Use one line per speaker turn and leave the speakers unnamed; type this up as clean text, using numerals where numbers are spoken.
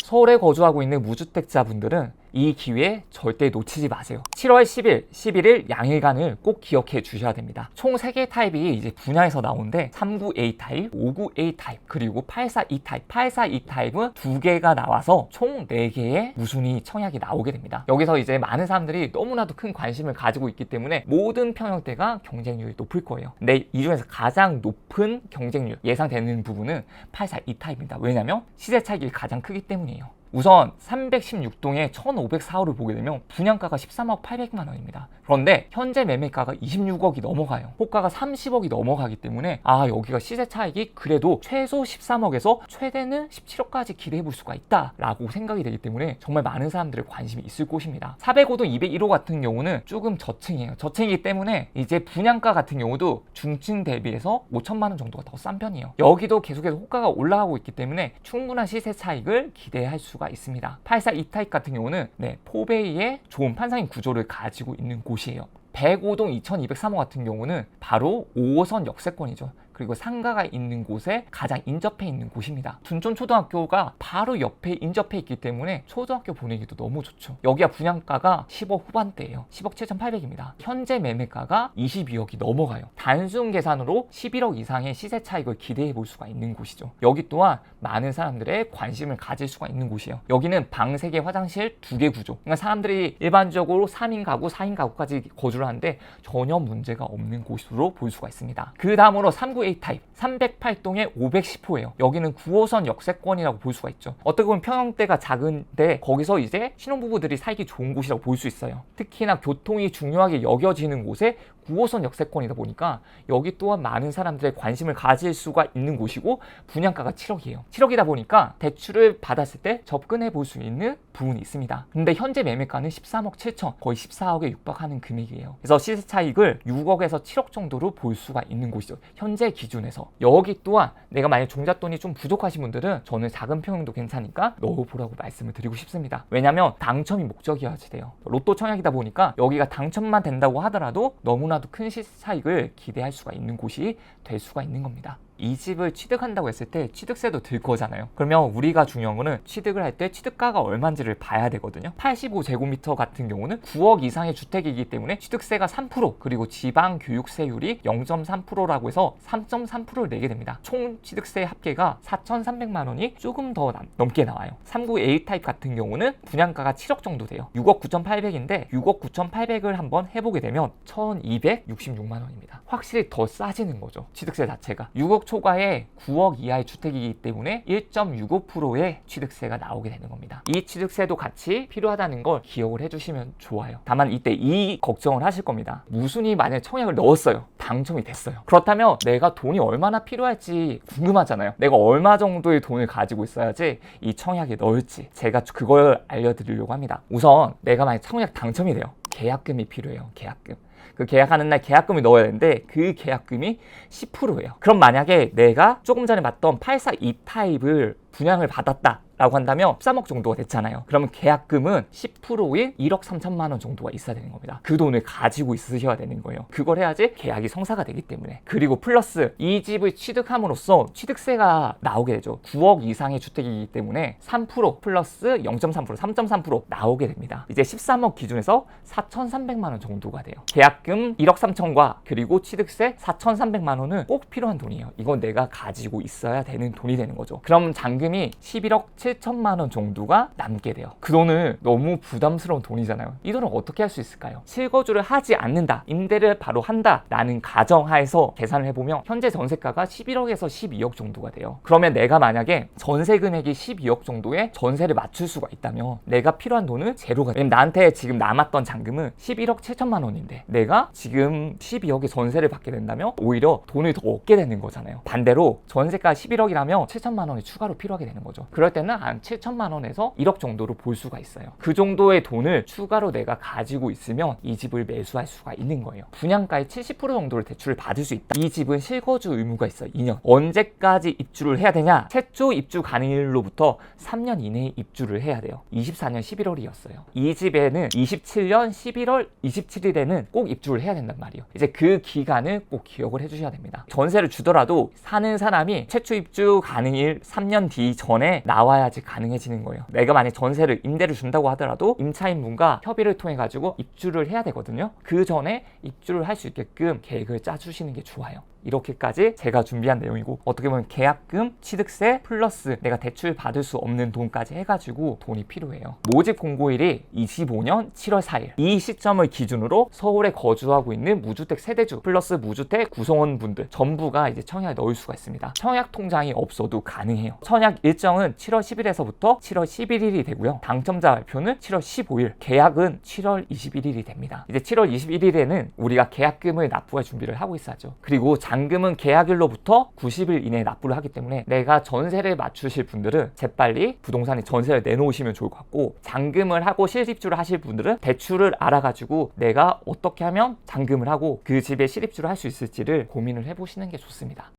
서울에 거주하고 있는 무주택자분들은 이 기회 절대 놓치지 마세요. 7월 10일, 11일 양일간을 꼭 기억해 주셔야 됩니다. 총 3개의 타입이 이제 분야에서 나오는데 39A 타입, 59A 타입, 그리고 842 타입. 842 타입은 2개가 나와서 총 4개의 무순위 청약이 나오게 됩니다. 여기서 이제 많은 사람들이 너무나도 큰 관심을 가지고 있기 때문에 모든 평형대가 경쟁률이 높을 거예요. 근데 이 중에서 가장 높은 경쟁률 예상되는 부분은 842 타입입니다. 왜냐면 시세 차익이 가장 크기 때문이에요. 우선 316동에 1504호를 보게 되면 분양가가 13억 800만 원입니다. 그런데 현재 매매가가 26억이 넘어가요. 호가가 30억이 넘어가기 때문에 여기가 시세 차익이 그래도 최소 13억에서 최대는 17억까지 기대해 볼 수가 있다라고 생각이 되기 때문에 정말 많은 사람들의 관심이 있을 곳입니다. 405동 201호 같은 경우는 조금 저층이에요. 저층이기 때문에 이제 분양가 같은 경우도 중층 대비해서 5천만 원 정도가 더 싼 편이에요. 여기도 계속해서 호가가 올라가고 있기 때문에 충분한 시세 차익을 기대할 수가 있습니다. 842 타입 같은 경우는 포베이의 좋은 판상인 구조를 가지고 있는 곳이에요. 105동 2203호 같은 경우는 바로 5호선 역세권이죠. 그리고 상가가 있는 곳에 가장 인접해 있는 곳입니다. 둔촌초등학교가 바로 옆에 인접해 있기 때문에 초등학교 보내기도 너무 좋죠. 여기가 분양가가 10억 후반대예요. 10억 7,800입니다. 현재 매매가가 22억이 넘어가요. 단순 계산으로 11억 이상의 시세 차익을 기대해 볼 수가 있는 곳이죠. 여기 또한 많은 사람들의 관심을 가질 수가 있는 곳이에요. 여기는 방 3개, 화장실 2개 구조. 그러니까 사람들이 일반적으로 3인 가구, 4인 가구까지 거주를 하는데 전혀 문제가 없는 곳으로 볼 수가 있습니다. 그 다음으로 39A 타입 308동의 510호예요. 여기는 9호선 역세권이라고 볼 수가 있죠. 어떻게 보면 평형대가 작은데 거기서 이제 신혼부부들이 살기 좋은 곳이라고 볼 수 있어요. 특히나 교통이 중요하게 여겨지는 곳에 9호선 역세권이다 보니까 여기 또한 많은 사람들의 관심을 가질 수가 있는 곳이고 분양가가 7억이에요. 7억이다 보니까 대출을 받았을 때 접근해 볼 수 있는 부분이 있습니다. 근데 현재 매매가는 13억 7천, 거의 14억에 육박하는 금액이에요. 그래서 시세 차익을 6억에서 7억 정도로 볼 수가 있는 곳이죠. 현재 기준에서. 여기 또한 내가 만약 종잣돈이 좀 부족하신 분들은 저는 작은 평형도 괜찮으니까 넣어보라고 말씀을 드리고 싶습니다. 왜냐면 당첨이 목적이어야지 돼요. 로또 청약이다 보니까 여기가 당첨만 된다고 하더라도 너무나도 큰 시세 차익을 기대할 수가 있는 곳이 될 수가 있는 겁니다. 이 집을 취득한다고 했을 때 취득세도 들 거잖아요. 그러면 우리가 중요한 거는 취득을 할 때 취득가가 얼마인지를 봐야 되거든요. 85제곱미터 같은 경우는 9억 이상의 주택이기 때문에 취득세가 3%, 그리고 지방 교육세율이 0.3%라고 해서 3.3%를 내게 됩니다. 총 취득세 합계가 4,300만 원이 조금 더 넘게 나와요. 39A 타입 같은 경우는 분양가가 7억 정도 돼요. 6억 9,800인데 6억 9,800을 한번 해보게 되면 1,266만 원입니다. 확실히 더 싸지는 거죠. 취득세 자체가. 6억 초과에 9억 이하의 주택이기 때문에 1.65%의 취득세가 나오게 되는 겁니다. 이 취득세도 같이 필요하다는 걸 기억을 해주시면 좋아요. 다만 이때 이 걱정을 하실 겁니다. 무순위 만약에 청약을 넣었어요. 당첨이 됐어요. 그렇다면 내가 돈이 얼마나 필요할지 궁금하잖아요. 내가 얼마 정도의 돈을 가지고 있어야지 이 청약에 넣을지 제가 그걸 알려드리려고 합니다. 우선 내가 만약 청약 당첨이 돼요. 계약금이 필요해요. 계약금. 그 계약하는 날 계약금을 넣어야 되는데 그 계약금이 10%예요. 그럼 만약에 내가 조금 전에 봤던 842 타입을 분양을 받았다 라고 한다면 13억 정도가 됐잖아요. 그러면 계약금은 10%인 1억 3천만 원 정도가 있어야 되는 겁니다. 그 돈을 가지고 있으셔야 되는 거예요. 그걸 해야지 계약이 성사가 되기 때문에. 그리고 플러스 이 집을 취득함으로써 취득세가 나오게 되죠. 9억 이상의 주택이기 때문에 3% 플러스 0.3%, 3.3% 나오게 됩니다. 이제 13억 기준에서 4,300만 원 정도가 돼요. 계약금 1억 3천과 그리고 취득세 4,300만 원은 꼭 필요한 돈이에요. 이건 내가 가지고 있어야 되는 돈이 되는 거죠. 그럼 잔금이 11억 7천만 원 정도가 남게 돼요. 그 돈은 너무 부담스러운 돈이잖아요. 이 돈을 어떻게 할 수 있을까요? 실거주를 하지 않는다, 임대를 바로 한다 라는 가정하에서 계산을 해보면 현재 전세가가 11억에서 12억 정도가 돼요. 그러면 내가 만약에 전세 금액이 12억 정도의 전세를 맞출 수가 있다면 내가 필요한 돈은 제로가 돼요. 왜냐면 나한테 지금 남았던 잔금은 11억 7천만 원인데 내가 지금 12억의 전세를 받게 된다면 오히려 돈을 더 얻게 되는 거잖아요. 반대로 전세가 11억이라면 7천만 원이 추가로 필요하게 되는 거죠. 그럴 때는 한 7천만 원에서 1억 정도로 볼 수가 있어요. 그 정도의 돈을 추가로 내가 가지고 있으면 이 집을 매수할 수가 있는 거예요. 분양가의 70% 정도를 대출을 받을 수 있다. 이 집은 실거주 의무가 있어요. 2년. 언제까지 입주를 해야 되냐? 최초 입주 가능일로부터 3년 이내에 입주를 해야 돼요. 24년 11월이었어요. 이 집에는 27년 11월 27일에는 꼭 입주를 해야 된단 말이에요. 이제 그 기간을 꼭 기억을 해주셔야 됩니다. 전세를 주더라도 사는 사람이 최초 입주 가능일 3년 뒤 전에 나와야 있어야지 가능해지는 거예요. 내가 만약 전세를 임대를 준다고 하더라도 임차인분과 협의를 통해 가지고 입주를 해야 되거든요. 그 전에 입주를 할 수 있게끔 계획을 짜주시는 게 좋아요. 이렇게까지 제가 준비한 내용이고, 어떻게 보면 계약금, 취득세 플러스 내가 대출 받을 수 없는 돈까지 해가지고 돈이 필요해요. 모집 공고일이 25년 7월 4일. 이 시점을 기준으로 서울에 거주하고 있는 무주택 세대주 플러스 무주택 구성원분들 전부가 이제 청약에 넣을 수가 있습니다. 청약 통장이 없어도 가능해요. 청약 일정은 7월 10일에서부터 7월 11일이 되고요. 당첨자 발표는 7월 15일, 계약은 7월 21일이 됩니다. 이제 7월 21일에는 우리가 계약금을 납부할 준비를 하고 있어야죠. 그리고 잔금은 계약일로부터 90일 이내에 납부를 하기 때문에 내가 전세를 맞추실 분들은 재빨리 부동산에 전세를 내놓으시면 좋을 것 같고, 잔금을 하고 실입주를 하실 분들은 대출을 알아가지고 내가 어떻게 하면 잔금을 하고 그 집에 실입주를 할 수 있을지를 고민을 해보시는 게 좋습니다.